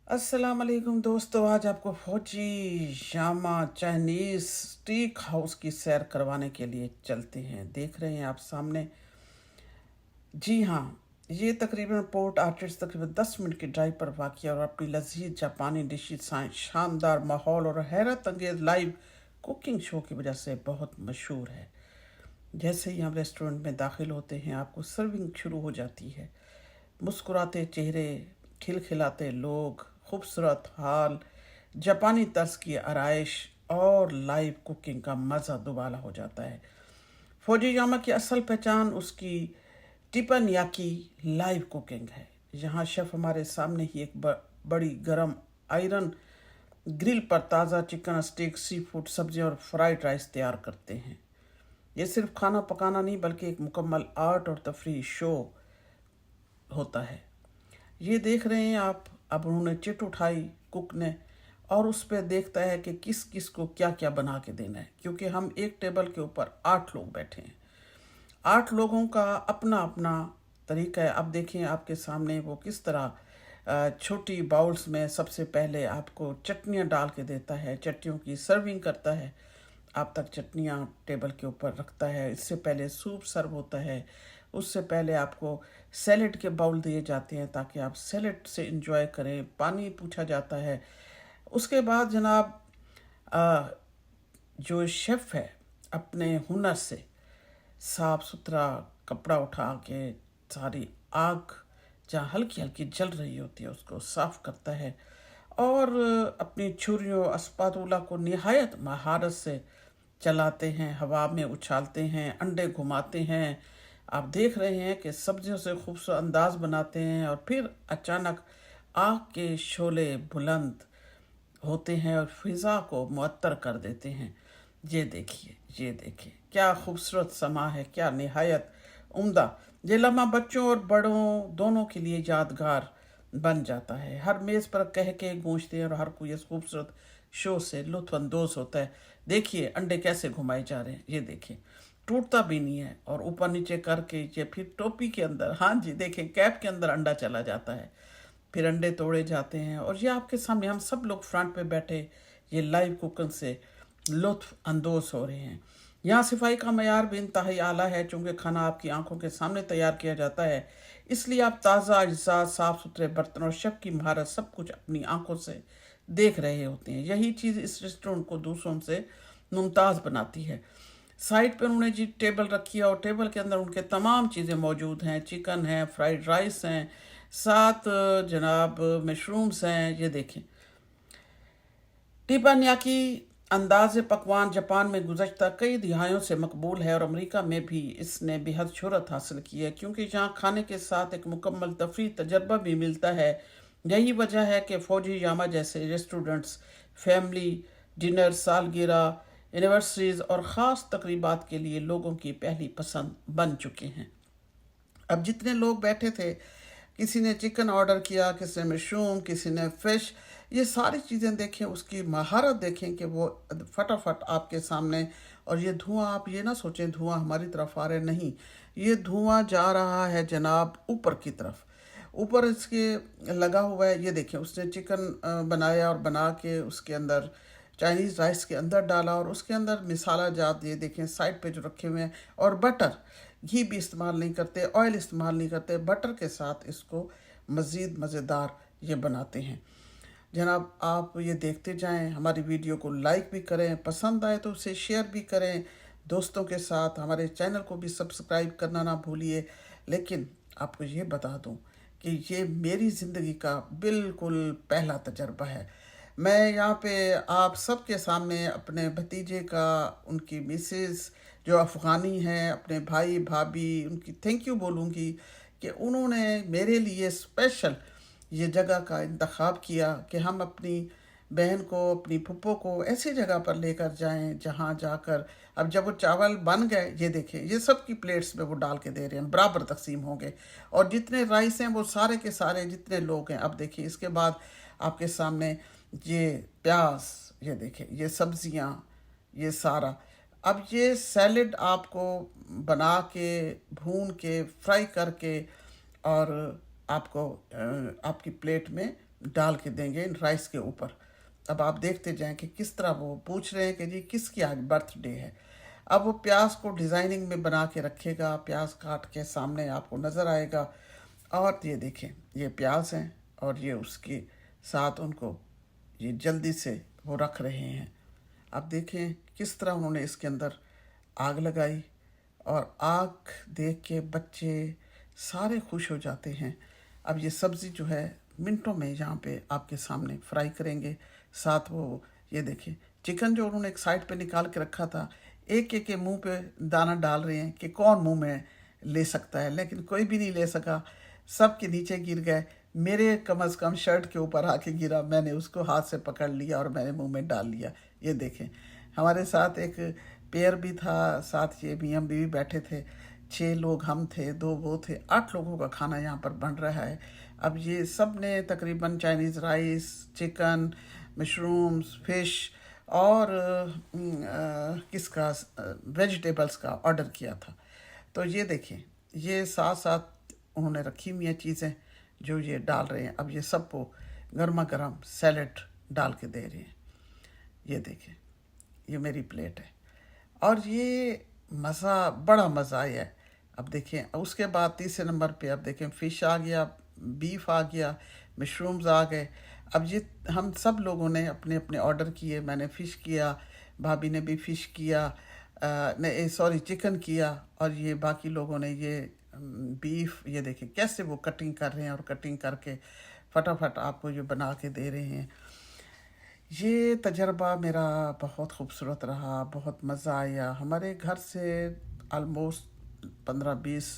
अस्सलाम वालेकुम दोस्तों। आज आपको फौजी शामा चाइनीज़ स्टीक हाउस की सैर करवाने के लिए चलते हैं। देख रहे हैं आप सामने। जी हाँ, ये तकरीबन पोर्ट आर्चर्ड से तकरीबन 10 मिनट की ड्राइव पर वाक़या और अपनी लजीज जापानी डिशेज, शानदार माहौल और हैरत अंगेज लाइव कुकिंग शो की वजह से बहुत मशहूर है। जैसे ही हम रेस्टोरेंट में दाखिल होते हैं, आपको सर्विंग शुरू हो जाती है। मुस्कुराते चेहरे, खिलखिलाते लोग, खूबसूरत हाल, जापानी तर्ज की आराइश और लाइव कुकिंग का मज़ा दुबाला हो जाता है। फुजियामा की असल पहचान उसकी टिपनयाकी लाइव कुकिंग है। यहाँ शेफ़ हमारे सामने ही एक बड़ी गरम आयरन ग्रिल पर ताज़ा चिकन स्टेक, सी फूड, सब्जियाँ और फ्राइड राइस तैयार करते हैं। ये सिर्फ खाना पकाना नहीं बल्कि एक मुकम्मल आर्ट और तफरीह शो होता है। ये देख रहे हैं आप। अब उन्होंने चिट उठाई कुक ने, और उस पर देखता है कि किस किस को क्या क्या बना के देना है, क्योंकि हम एक टेबल के ऊपर 8 लोग बैठे हैं। 8 लोगों का अपना अपना तरीका है। अब देखें आपके सामने वो किस तरह छोटी बाउल्स में सबसे पहले आपको चटनियाँ डाल के देता है, चटनियों की सर्विंग करता है, आप तक चटनियाँ टेबल के ऊपर रखता है। इससे पहले सूप सर्व होता है, उससे पहले आपको सैलेड के बाउल दिए जाते हैं ताकि आप सैलेड से इंजॉय करें, पानी पूछा जाता है। उसके बाद जनाब अ, जो शेफ़ है अपने हुनर से साफ सुथरा कपड़ा उठा के सारी आग जहाँ हल्की हल्की जल रही होती है उसको साफ करता है, और अपनी छुरियों स्पातुला को निहायत महारत से चलाते हैं, हवा में उछालते हैं, अंडे घुमाते हैं। आप देख रहे हैं कि सब्जियों से खूबसूरत अंदाज बनाते हैं, और फिर अचानक आग के शोले बुलंद होते हैं और फिज़ा को मुअत्तर कर देते हैं। ये देखिए, ये देखिए क्या खूबसूरत समा है, क्या निहायत उम्दा। ये लम्हा बच्चों और बड़ों दोनों के लिए यादगार बन जाता है। हर मेज़ पर कह के गूंजते हैं और हर कोई इस खूबसूरत शो से लुत्फ अंदोज होता है। देखिए अंडे कैसे घुमाए जा रहे हैं, ये देखिए, टूटता भी नहीं है, और ऊपर नीचे करके ये फिर टोपी के अंदर, हाँ जी देखें, कैप के अंदर अंडा चला जाता है, फिर अंडे तोड़े जाते हैं, और ये आपके सामने हम सब लोग फ्रंट पे बैठे ये लाइव कुकिंग से लुत्फ अंदोज हो रहे हैं। यहाँ सफाई का मयार भी इंतहाई आला है, चूँकि खाना आपकी आंखों के सामने तैयार किया जाता है, इसलिए आप ताज़ा अज्जा, साफ़ सुथरे बर्तन और शेफ़ की महारत सब कुछ अपनी आंखों से देख रहे होते हैं। यही चीज़ इस रेस्टोरेंट को दूसरों से मुमताज़ बनाती है। साइड पर उन्होंने जी टेबल रखी है, और टेबल के अंदर उनके तमाम चीज़ें मौजूद हैं। चिकन है, फ्राइड राइस हैं, साथ जनाब मशरूम्स हैं। ये देखें, टिपान्याकी अंदाज पकवान जापान में गुज़श्ता कई दिहाइयों से मकबूल है, और अमेरिका में भी इसने बेहद शोहरत हासिल की है, क्योंकि यहाँ खाने के साथ एक मुकम्मल तफरीह तजर्बा भी मिलता है। यही वजह है कि फौजी यामा जैसे रेस्टोरेंट्स फैमिली डिनर, सालगिरह, एनिवर्सरीज और ख़ास तकरीबात के लिए लोगों की पहली पसंद बन चुके हैं। अब जितने लोग बैठे थे, किसी ने चिकन ऑर्डर किया, किसी ने मशरूम, किसी ने फ़िश, ये सारी चीज़ें देखें, उसकी महारत देखें कि वो फटाफट आपके सामने। और ये धुआं, आप ये ना सोचें धुआं हमारी तरफ आ रहा है, नहीं, ये धुआं जा रहा है जनाब ऊपर की तरफ। ऊपर इसके लगा हुआ है, ये देखें, उसने चिकन बनाया और बना के उसके अंदर चाइनीज़ राइस के अंदर डाला, और उसके अंदर मिसाला जात ये देखें साइड पे जो रखे हुए हैं, और बटर, घी भी इस्तेमाल नहीं करते, ऑयल इस्तेमाल नहीं करते, बटर के साथ इसको मज़ीद मज़ेदार ये बनाते हैं। जनाब आप ये देखते जाएं, हमारी वीडियो को लाइक भी करें, पसंद आए तो उसे शेयर भी करें दोस्तों के साथ। हमारे चैनल को भी सब्सक्राइब करना ना भूलिए। लेकिन आपको ये बता दूं कि ये मेरी ज़िंदगी का बिल्कुल पहला तजर्बा है। मैं यहाँ पे आप सबके सामने अपने भतीजे का, उनकी मिसेस जो अफ़गानी हैं, अपने भाई भाभी, उनकी थैंक यू बोलूँगी कि उन्होंने मेरे लिए स्पेशल ये जगह का इंतखाब किया कि हम अपनी बहन को, अपनी फुप्पो को ऐसी जगह पर लेकर जाएं जहां जाकर, अब जब वो चावल बन गए, ये देखें, ये सब की प्लेट्स में वो डाल के दे रहे हैं, बराबर तकसीम होंगे, और जितने राइस हैं वो सारे के सारे जितने लोग हैं। अब देखिए, इसके बाद आपके सामने ये प्याज, ये देखें, ये सब्जियां, ये सारा। अब ये सैलेड आपको बना के, भून के, फ्राई करके, और आपको आपकी प्लेट में डाल के देंगे राइस के ऊपर। अब आप देखते जाएं कि किस तरह वो पूछ रहे हैं कि जी किसकी आज बर्थडे है। अब वो प्याज को डिज़ाइनिंग में बना के रखेगा, प्याज काट के सामने आपको नज़र आएगा। और ये देखें, ये प्याज हैं और ये उसके साथ उनको ये जल्दी से वो रख रहे हैं। अब देखें किस तरह उन्होंने इसके अंदर आग लगाई, और आग देख के बच्चे सारे खुश हो जाते हैं। अब ये सब्ज़ी जो है मिनटों में यहाँ पे आपके सामने फ्राई करेंगे। साथ वो ये देखें चिकन जो उन्होंने एक साइड पे निकाल के रखा था, एक एक के मुंह पे दाना डाल रहे हैं कि कौन मुंह में ले सकता है, लेकिन कोई भी नहीं ले सका, सब के नीचे गिर गए। मेरे कम अज़ कम शर्ट के ऊपर आके गिरा, मैंने उसको हाथ से पकड़ लिया और मैंने मुंह में डाल लिया। ये देखें, हमारे साथ एक पेयर भी था, साथ ये मियाँ बीवी बैठे थे, 6 लोग हम थे, 2 वो थे, 8 लोगों का खाना यहाँ पर बन रहा है। अब ये सब ने तकरीबन Chinese rice, chicken, mushrooms, fish और किसका वेजिटेबल्स का ऑर्डर किया था। तो ये देखें, ये साथ साथ उन्होंने रखी हुई हैं चीज़ें जो ये डाल रहे हैं। अब ये सबको गर्मा गर्म सैलेड डाल के दे रहे हैं। ये देखें, ये मेरी प्लेट है और ये मज़ा, बड़ा मज़ा आया है। अब देखें उसके बाद तीसरे नंबर पे अब देखें फ़िश आ गया, बीफ आ गया, मशरूम्स आ गए। अब ये हम सब लोगों ने अपने अपने ऑर्डर किए। मैंने फ़िश किया, भाभी ने भी फ़िश किया, नहीं सॉरी चिकन किया, और ये बाकी लोगों ने ये बीफ। ये देखें कैसे वो कटिंग कर रहे हैं और कटिंग करके फटाफट आपको ये बना के दे रहे हैं। ये तजर्बा मेरा बहुत खूबसूरत रहा, बहुत मज़ा आया। हमारे घर से आलमोस्ट 15-20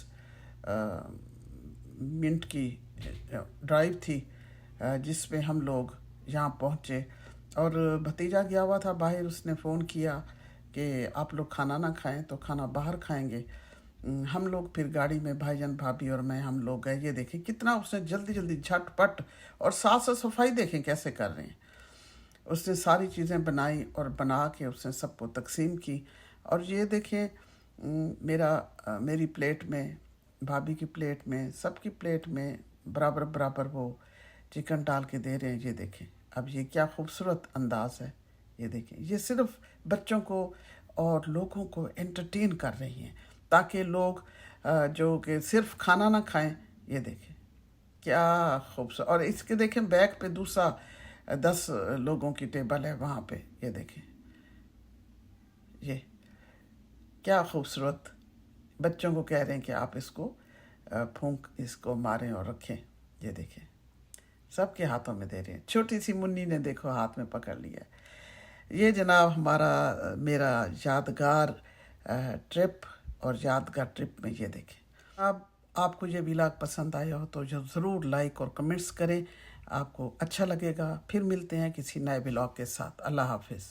मिनट की ड्राइव थी, जिसमें हम लोग यहाँ पहुँचे। और भतीजा गया हुआ था बाहर, उसने फ़ोन किया कि आप लोग खाना ना खाएं तो खाना बाहर खाएंगे। हम लोग फिर गाड़ी में भाईजान भाभी और मैं हम लोग गए। ये देखें कितना उसने जल्दी जल्दी झटपट, और साथ साथ सफाई देखें कैसे कर रहे हैं। उसने सारी चीज़ें बनाई और बना के उसने सबको तकसीम की। और ये देखें मेरी प्लेट में, भाभी की प्लेट में, सबकी प्लेट में बराबर बराबर वो चिकन डाल के दे रहे हैं। ये देखें, अब ये क्या खूबसूरत अंदाज है। ये देखें, ये सिर्फ बच्चों को और लोगों को एंटरटेन कर रही हैं ताकि लोग जो कि सिर्फ खाना ना खाएं। ये देखें क्या खूबसूरत। और इसके देखें बैक पे दूसरा 10 लोगों की टेबल है वहाँ पे। ये देखें, ये क्या खूबसूरत। बच्चों को कह रहे हैं कि आप इसको फूंक इसको मारें और रखें। ये देखें सबके हाथों में दे रहे हैं। छोटी सी मुन्नी ने देखो हाथ में पकड़ लिया। ये जनाब हमारा मेरा यादगार ट्रिप, और यादगार ट्रिप में ये देखें। अब आपको ये व्लॉग पसंद आया हो तो ज़रूर लाइक और कमेंट्स करें, आपको अच्छा लगेगा। फिर मिलते हैं किसी नए व्लॉग के साथ। अल्लाह हाफिज़।